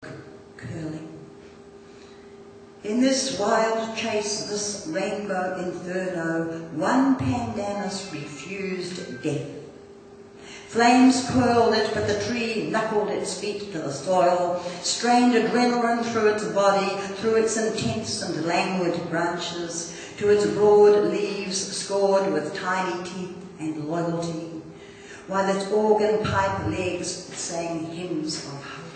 curling. In this wild chase, this rainbow inferno, one Pandanus refused death. Flames coiled it, but the tree knuckled its feet to the soil, strained adrenaline through its body, through its intense and languid branches, to its broad leaves scored with tiny teeth and loyalty, while its organ pipe legs sang hymns of hope.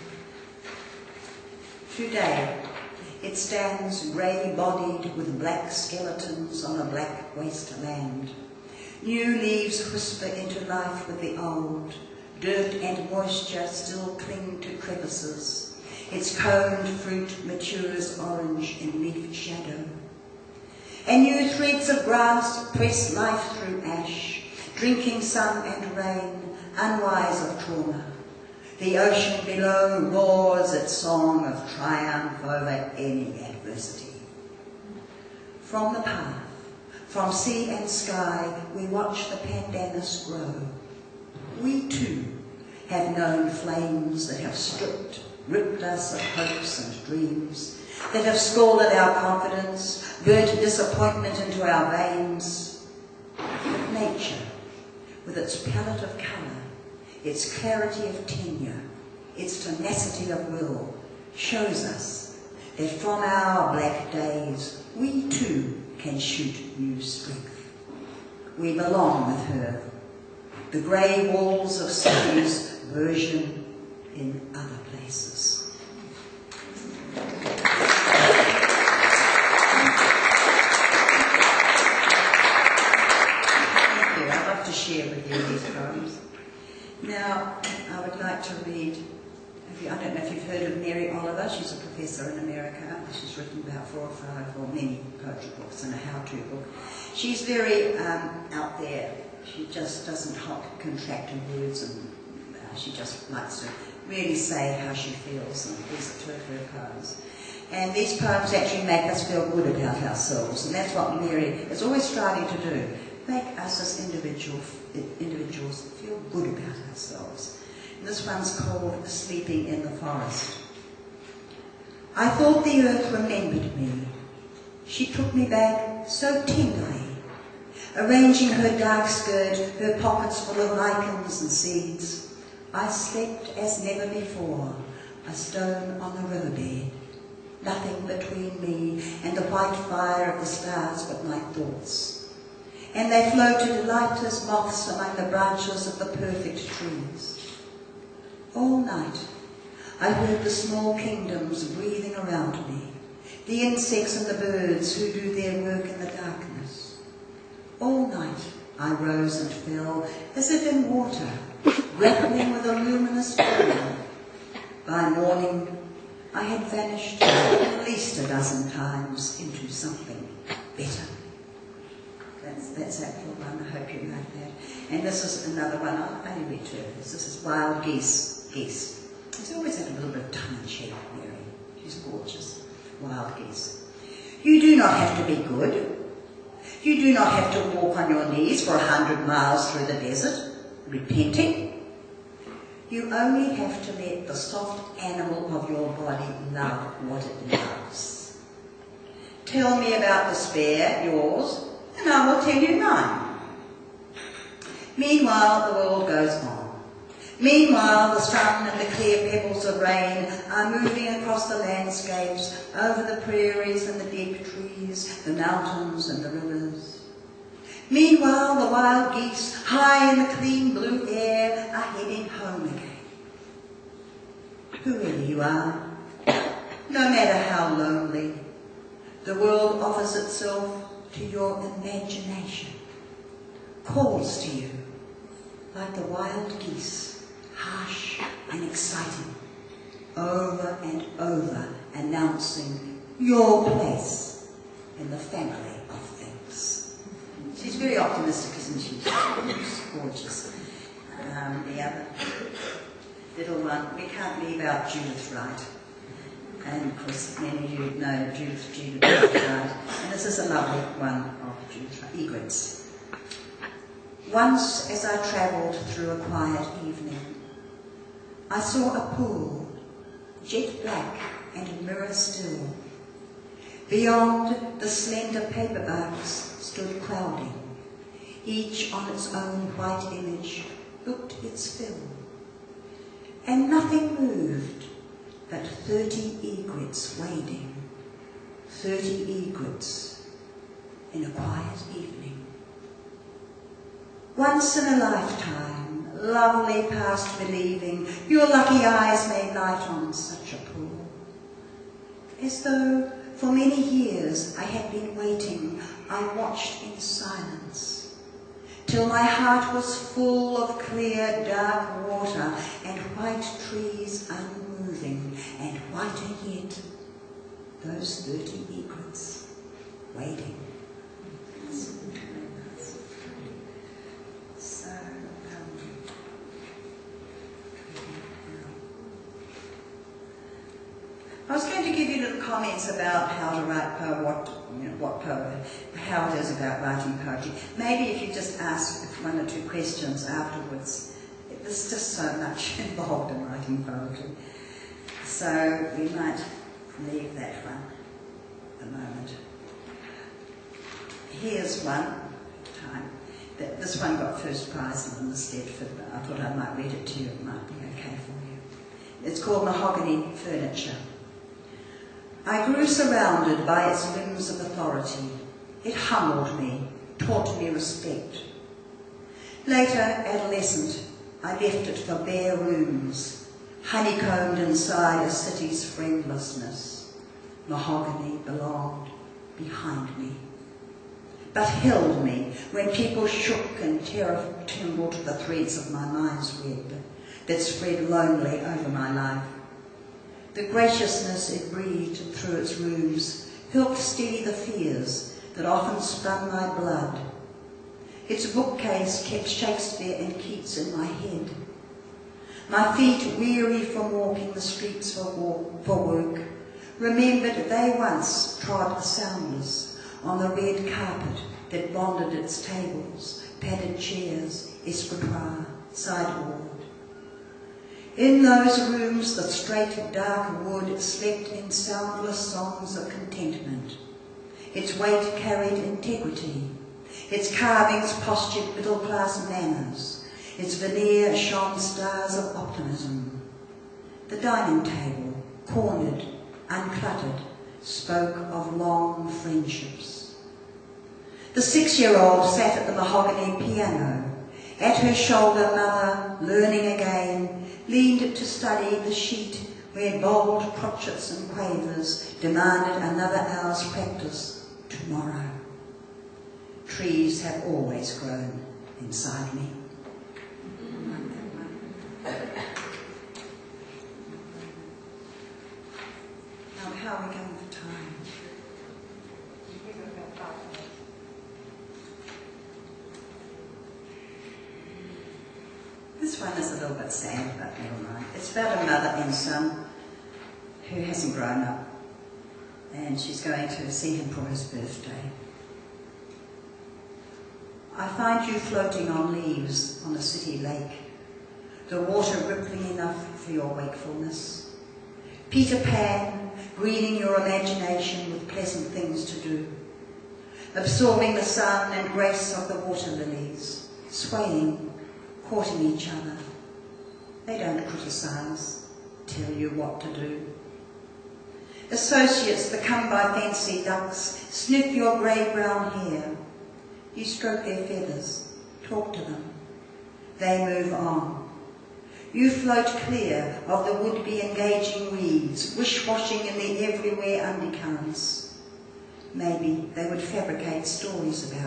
Today, it stands grey-bodied with black skeletons on a black wasteland. New leaves whisper into life with the old. Dirt and moisture still cling to crevices. Its coned fruit matures orange in leaf shadow. And new threads of grass press life through ash, drinking sun and rain, unwise of trauma. The ocean below roars its song of triumph over any adversity. From the path, from sea and sky, we watch the Pandanus grow. We too have known flames that have ripped us of hopes and dreams, that have scalded our confidence, burnt disappointment into our veins. But nature, with its palette of colour, its clarity of tenure, its tenacity of will, shows us that from our black days we too can shoot new strength. We belong with her. The grey walls of cities version in other places. Thank you. I'd love to share with you these poems. Now, I would like to read, I don't know if you've heard of Mary Oliver. She's a professor in America. She's written about 4 or 5 or many poetry books and a how-to book. She's very out there. She just doesn't contract in words, and she just likes to really say how she feels, and these are 2 of her poems. And these poems actually make us feel good about ourselves, and that's what Mary is always striving to do, make us as individuals feel good about ourselves. And this one's called Sleeping in the Forest. I thought the earth remembered me. She took me back so tenderly, arranging her dark skirt, her pockets full of lichens and seeds. I slept as never before, a stone on the riverbed, nothing between me and the white fire of the stars but my thoughts. And they floated light as moths among the branches of the perfect trees. All night, I heard the small kingdoms breathing around me, the insects and the birds who do their work in the darkness. All night, I rose and fell, as if in water, grappling with a luminous pool. By morning, I had vanished at least a dozen times into something better. That's that full one. I hope you like that. And this is another one. I'll only read 2 of this. This is Wild Geese. She's always had a little bit of tongue in cheek, Mary. She's gorgeous. Wild Geese. You do not have to be good. You do not have to walk on your knees for 100 miles through the desert, repenting. You only have to let the soft animal of your body love what it loves. Tell me about despair, yours, and I will tell you mine. Meanwhile, the world goes on. Meanwhile, the sun and the clear pebbles of rain are moving across the landscapes, over the prairies and the deep trees, the mountains and the rivers. Meanwhile, the wild geese, high in the clean blue air, are heading home again. Whoever you are, no matter how lonely, the world offers itself to your imagination, calls to you like the wild geese, harsh and exciting, over and over announcing your place in the family of things. She's very optimistic, isn't she? She's gorgeous. The other little one, we can't leave out Judith Wright. And of course, many of you know Judith Wright. And this is a lovely one of Judith Wright, Egrets. Once, as I travelled through a quiet evening, I saw a pool jet black and mirror still. Beyond, the slender paperbacks stood crowding. Each on its own white image looked its fill. And nothing moved but 30 egrets wading, 30 egrets in a quiet evening. Once in a lifetime, lovely past believing, your lucky eyes may light on such a pool. As though for many years I had been waiting, I watched in silence, till my heart was full of clear, dark water and white trees unmoving, and whiter yet, those 30 egrets waiting. So, I was going to give you little comments about how to write how it is about writing poetry. Maybe if you just ask one or two questions afterwards. There's just so much involved in writing poetry. So we might leave that one at the moment. Here's one time. This one got first prize in the Stedford, but I thought I might read it to you. It might be okay for you. It's called Mahogany Furniture. I grew surrounded by its limbs of authority. It humbled me, taught me respect. Later, adolescent, I left it for bare rooms, honeycombed inside a city's friendlessness. Mahogany belonged behind me, but held me when people shook and terror trembled the threads of my mind's web that spread lonely over my life. The graciousness it breathed through its rooms helped steady the fears that often spun my blood. Its bookcase kept Shakespeare and Keats in my head. My feet, weary from walking the streets for work, remembered they once trod soundless on the red carpet that bonded its tables, padded chairs, escritoire, sideboard. In those rooms, the straight, dark wood slept in soundless songs of contentment. Its weight carried integrity. Its carvings postured middle-class manners. Its veneer shone stars of optimism. The dining table, cornered, uncluttered, spoke of long friendships. The 6-year-old sat at the mahogany piano. At her shoulder, mother, learning again, leaned to study the sheet where bold crotchets and quavers demanded another hour's practice tomorrow. Trees have always grown inside me. Now, how are we going for time? This one is a little bit sad, but never mind. It's about a mother and son who hasn't grown up, and she's going to see him for his birthday. I find you floating on leaves on a city lake, the water rippling enough for your wakefulness. Peter Pan, greening your imagination with pleasant things to do, absorbing the sun and grace of the water lilies, swaying, courting each other. They don't criticise, tell you what to do. Associates that come by fancy ducks sniff your grey-brown hair. You stroke their feathers, talk to them. They move on. You float clear of the would-be engaging weeds, wish-washing in the everywhere undercurrents. Maybe they would fabricate stories about